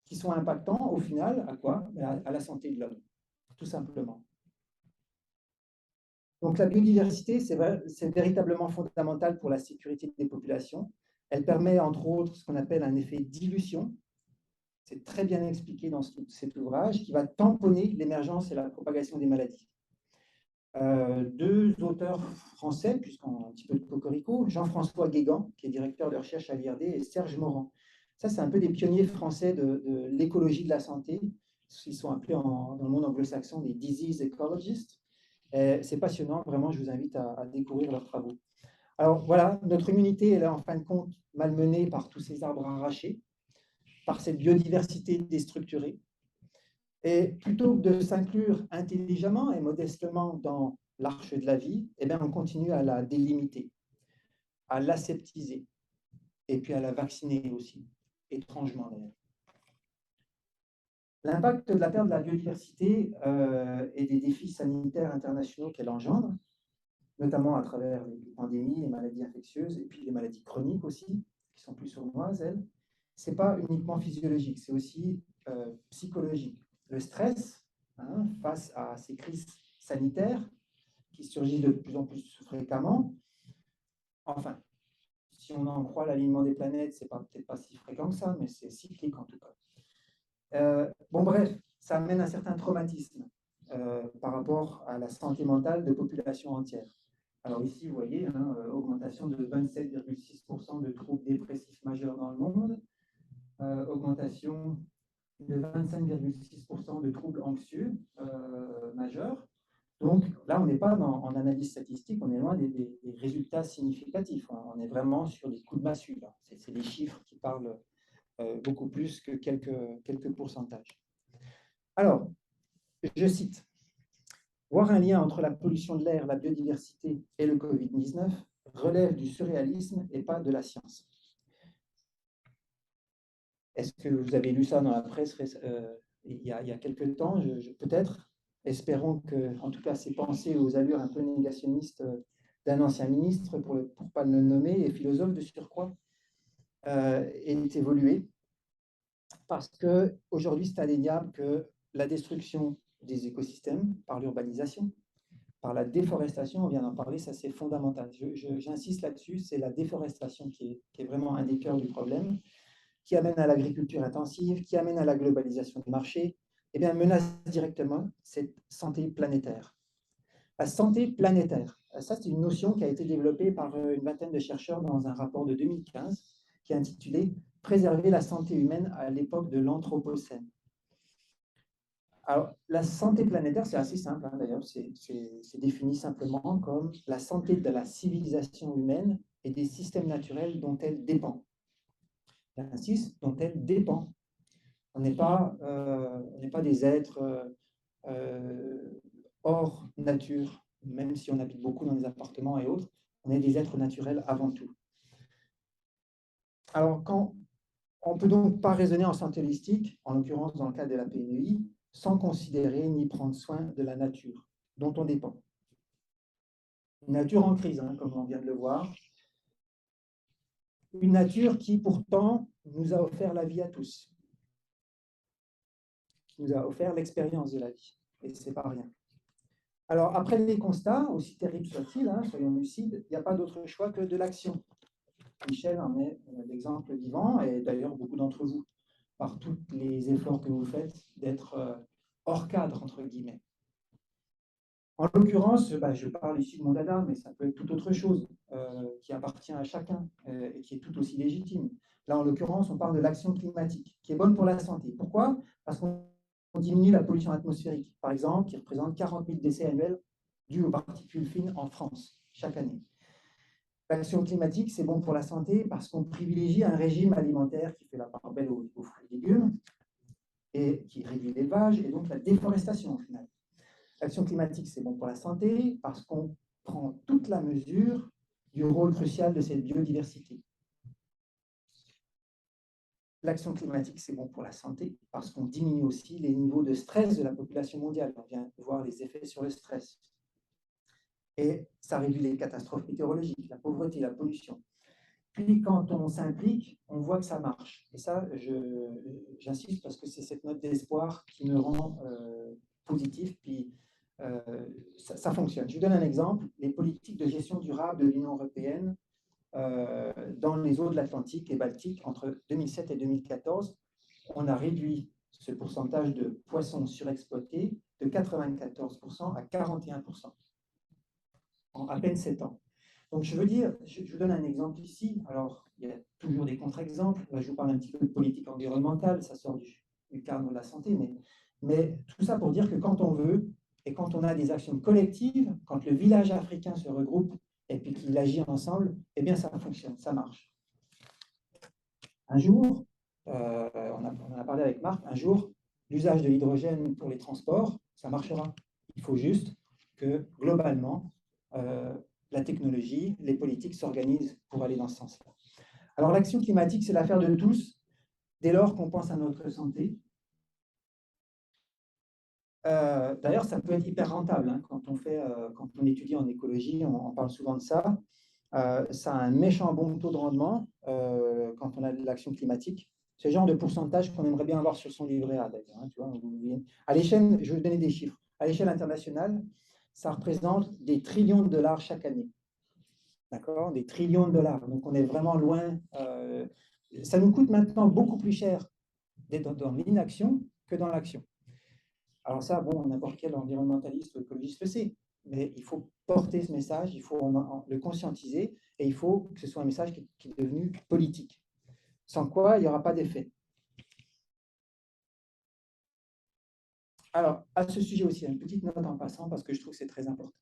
[SPEAKER 2] qui sont impactantes, au final, à quoi? À la santé de l'homme, tout simplement. Donc la biodiversité, c'est véritablement fondamental pour la sécurité des populations. Elle permet, entre autres, ce qu'on appelle un effet dilution. C'est très bien expliqué dans cet ouvrage, qui va tamponner l'émergence et la propagation des maladies. Deux auteurs français, puisqu'on a un petit peu de cocorico, Jean-François Guégan, qui est directeur de recherche à l'IRD, et Serge Morand. Ça, c'est un peu des pionniers français de l'écologie de la santé. Ils sont appelés dans le monde anglo-saxon des disease ecologists. C'est passionnant, vraiment, je vous invite à découvrir leurs travaux. Alors voilà, notre immunité, elle est en fin de compte malmenée par tous ces arbres arrachés, par cette biodiversité déstructurée. Et plutôt que de s'inclure intelligemment et modestement dans l'arche de la vie, eh bien, on continue à la délimiter, à l'aseptiser, et puis à la vacciner aussi, étrangement d'ailleurs. L'impact de la perte de la biodiversité et des défis sanitaires internationaux qu'elle engendre, notamment à travers les pandémies, les maladies infectieuses et puis les maladies chroniques aussi, qui sont plus sournoises, elles, ce n'est pas uniquement physiologique, c'est aussi psychologique. Le stress, face à ces crises sanitaires qui surgissent de plus en plus fréquemment, enfin, si on en croit l'alignement des planètes, c'est peut-être pas si fréquent que ça, mais c'est cyclique en tout cas. Bon, bref, ça amène un certain traumatisme par rapport à la santé mentale de populations entières. Alors ici, vous voyez, augmentation de 27,6% de troubles dépressifs majeurs dans le monde, augmentation de 25,6% de troubles anxieux majeurs, Donc là, on n'est pas en analyse statistique, on est loin des résultats significatifs. On est vraiment sur des coups de massue. C'est des chiffres qui parlent beaucoup plus que quelques pourcentages. Alors, je cite, voir un lien entre la pollution de l'air, la biodiversité et le Covid-19 relève du surréalisme et pas de la science. Est-ce que vous avez lu ça dans la presse il y a quelques temps, peut-être? Espérons que, en tout cas, ces pensées aux allures un peu négationnistes d'un ancien ministre, pour ne pas le nommer, et philosophe de surcroît, aient évolué. Parce qu'aujourd'hui, c'est indéniable que la destruction des écosystèmes par l'urbanisation, par la déforestation, on vient d'en parler, ça c'est fondamental. J'insiste là-dessus, c'est la déforestation qui est vraiment un des cœurs du problème, qui amène à l'agriculture intensive, qui amène à la globalisation du marché, et bien, menace directement cette santé planétaire. La santé planétaire, ça c'est une notion qui a été développée par une vingtaine de chercheurs dans un rapport de 2015 qui est intitulé « Préserver la santé humaine à l'époque de l'Anthropocène ». Alors, la santé planétaire, c'est assez simple, hein, d'ailleurs, c'est défini simplement comme la santé de la civilisation humaine et des systèmes naturels dont elle dépend. J'insiste, dont elle dépend. On n'est pas des êtres hors nature, même si on habite beaucoup dans des appartements et autres, on est des êtres naturels avant tout. Alors, on ne peut donc pas raisonner en santé holistique, en l'occurrence dans le cas de la PNEI, sans considérer ni prendre soin de la nature dont on dépend. Une nature en crise, hein, comme on vient de le voir. Une nature qui, pourtant, nous a offert la vie à tous, qui nous a offert l'expérience de la vie. Et ce n'est pas rien. Alors, après les constats, aussi terribles soient-ils, hein, soyons lucides, il n'y a pas d'autre choix que de l'action. Michel en est l'exemple vivant, et d'ailleurs beaucoup d'entre vous, par tous les efforts que vous faites, d'être hors cadre, entre guillemets. En l'occurrence, je parle ici de mon dada, mais ça peut être toute autre chose qui appartient à chacun et qui est tout aussi légitime. Là, en l'occurrence, on parle de l'action climatique, qui est bonne pour la santé. Pourquoi? Parce qu'on diminue la pollution atmosphérique, par exemple, qui représente 40 000 décès annuels dus aux particules fines en France, chaque année. L'action climatique, c'est bon pour la santé parce qu'on privilégie un régime alimentaire qui fait la part belle aux fruits et légumes et qui réduit l'élevage et donc la déforestation au final. L'action climatique, c'est bon pour la santé parce qu'on prend toute la mesure du rôle crucial de cette biodiversité. L'action climatique, c'est bon pour la santé parce qu'on diminue aussi les niveaux de stress de la population mondiale. On vient de voir les effets sur le stress. Et ça réduit les catastrophes météorologiques, la pauvreté, la pollution. Puis, quand on s'implique, on voit que ça marche. Et ça, j'insiste parce que c'est cette note d'espoir qui me rend positif. Puis, ça fonctionne. Je vous donne un exemple. Les politiques de gestion durable de l'Union européenne dans les eaux de l'Atlantique et Baltique entre 2007 et 2014, on a réduit ce pourcentage de poissons surexploités de 94% à 41% en à peine 7 ans. Donc, je veux dire, je vous donne un exemple ici. Alors, il y a toujours des contre-exemples. Là, je vous parle un petit peu de politique environnementale, ça sort du cadre de la santé, mais tout ça pour dire que quand on veut et quand on a des actions collectives, quand le village africain se regroupe et puis qu'il agit ensemble, eh bien, ça fonctionne, ça marche. Un jour, on en a parlé avec Marc, un jour, l'usage de l'hydrogène pour les transports, ça marchera. Il faut juste que, globalement, la technologie, les politiques s'organisent pour aller dans ce sens-là. Alors, l'action climatique, c'est l'affaire de tous, dès lors qu'on pense à notre santé. D'ailleurs, ça peut être hyper rentable. Hein, quand on étudie en écologie, on parle souvent de ça. Ça a un méchant bon taux de rendement quand on a de l'action climatique. C'est le genre de pourcentage qu'on aimerait bien avoir sur son livret A, d'ailleurs. Hein, tu vois, à l'échelle, je vais vous donner des chiffres. À l'échelle internationale, ça représente des trillions de dollars chaque année. D'accord? Des trillions de dollars. Donc, on est vraiment loin. Ça nous coûte maintenant beaucoup plus cher d'être dans l'inaction que dans l'action. Alors ça, bon, n'importe quel environnementaliste ou écologiste le sait. Mais il faut porter ce message, il faut le conscientiser et il faut que ce soit un message qui est devenu politique. Sans quoi, il n'y aura pas d'effet. Alors, à ce sujet aussi, une petite note en passant, parce que je trouve que c'est très important.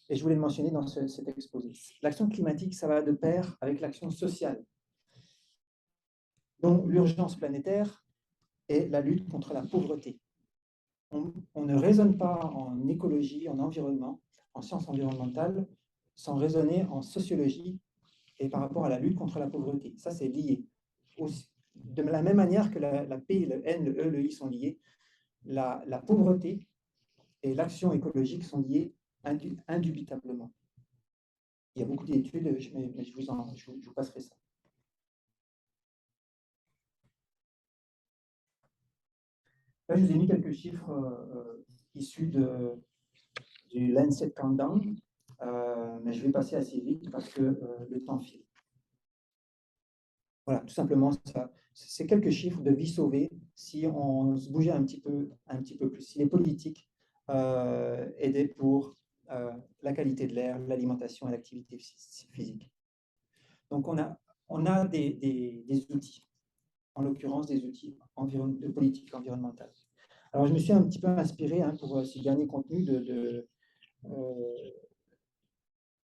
[SPEAKER 2] Et je voulais le mentionner dans cet exposé. L'action climatique, ça va de pair avec l'action sociale, dont l'urgence planétaire et la lutte contre la pauvreté. On ne raisonne pas en écologie, en environnement, en sciences environnementales, sans raisonner en sociologie et par rapport à la lutte contre la pauvreté. Ça, c'est lié. Aussi, de la même manière que la P, le N, le E, le I sont liés, la pauvreté et l'action écologique sont liées indubitablement. Il y a beaucoup d'études, mais je vous passerai ça. Là, je vous ai mis quelques chiffres issus du Lancet Countdown, mais je vais passer assez vite parce que le temps file. Voilà, tout simplement, c'est quelques chiffres de vie sauvée si on se bougeait un petit peu plus, si les politiques aidaient pour la qualité de l'air, l'alimentation et l'activité physique. Donc, on a des outils, en l'occurrence des outils de politique environnementale. Alors, je me suis un petit peu inspiré pour ces derniers contenus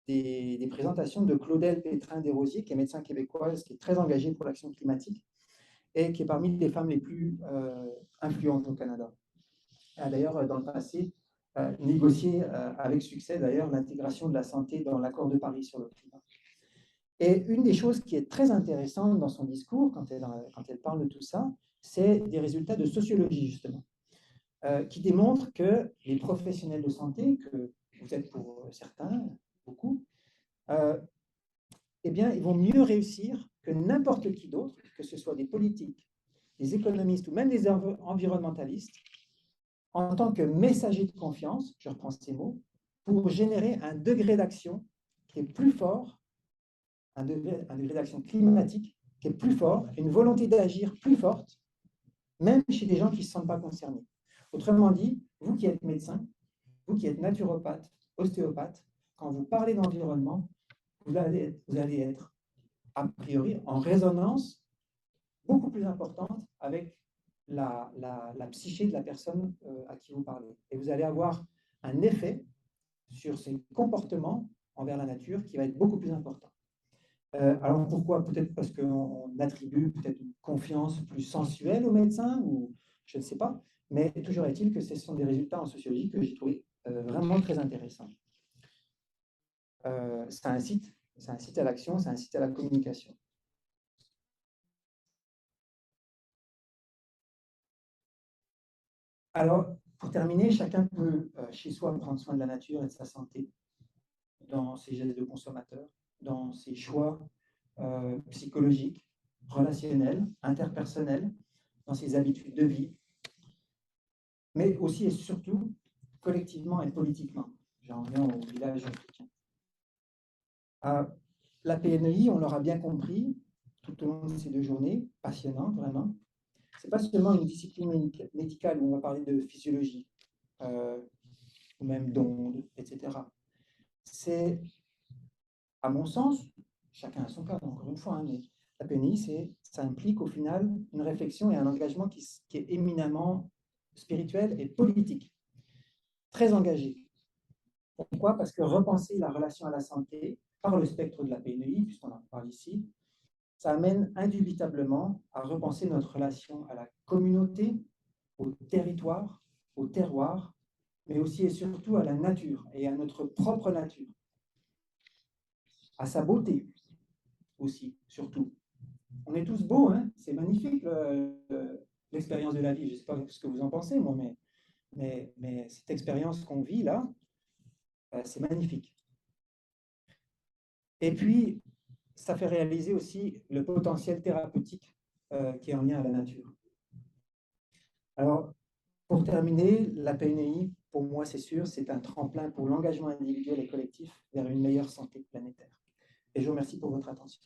[SPEAKER 2] des présentations de Claudel Pétrin-Desrosiers, qui est médecin québécoise, qui est très engagée pour l'action climatique et qui est parmi les femmes les plus influentes au Canada. Elle a d'ailleurs, dans le passé, négocié avec succès d'ailleurs l'intégration de la santé dans l'accord de Paris sur le climat. Et une des choses qui est très intéressante dans son discours, quand elle parle de tout ça, c'est des résultats de sociologie, justement, qui démontrent que les professionnels de santé, que vous êtes pour certains, beaucoup, eh bien, ils vont mieux réussir que n'importe qui d'autre, que ce soit des politiques, des économistes ou même des environnementalistes, en tant que messagers de confiance, je reprends ces mots, pour générer un degré d'action qui est plus fort, un degré d'action climatique qui est plus fort, une volonté d'agir plus forte, même chez des gens qui ne se sentent pas concernés. Autrement dit, vous qui êtes médecin, vous qui êtes naturopathe, ostéopathe, quand vous parlez d'environnement, vous allez être, a priori, en résonance beaucoup plus importante avec la psyché de la personne à qui vous parlez. Et vous allez avoir un effet sur ses comportements envers la nature qui va être beaucoup plus important. Alors pourquoi? Peut-être parce qu'on attribue peut-être une confiance plus sensuelle aux médecins, ou je ne sais pas, mais toujours est-il que ce sont des résultats en sociologie que j'ai trouvé vraiment très intéressants. C'est un site à l'action, c'est un site à la communication. Alors, pour terminer, chacun peut chez soi prendre soin de la nature et de sa santé dans ses gestes de consommateur, dans ses choix psychologiques, relationnels, interpersonnels, dans ses habitudes de vie, mais aussi et surtout collectivement et politiquement. J'en reviens au village africain. La PNEI, on l'aura bien compris tout au long de ces 2 journées, passionnantes vraiment. Ce n'est pas seulement une discipline médicale où on va parler de physiologie, ou même d'ondes, etc. C'est, à mon sens, chacun a son cas, encore une fois, mais la PNI, ça implique au final une réflexion et un engagement qui est éminemment spirituel et politique, très engagé. Pourquoi? Parce que repenser la relation à la santé par le spectre de la PNI, puisqu'on en parle ici, ça amène indubitablement à repenser notre relation à la communauté, au territoire, au terroir, mais aussi et surtout à la nature et à notre propre nature, à sa beauté aussi, surtout. On est tous beaux, hein, c'est magnifique l'expérience de la vie. Je ne sais pas ce que vous en pensez, moi, mais cette expérience qu'on vit là, c'est magnifique. Et puis, ça fait réaliser aussi le potentiel thérapeutique qui est en lien à la nature. Alors, pour terminer, la PNI, pour moi, c'est sûr, c'est un tremplin pour l'engagement individuel et collectif vers une meilleure santé planétaire. Et je vous remercie pour votre attention.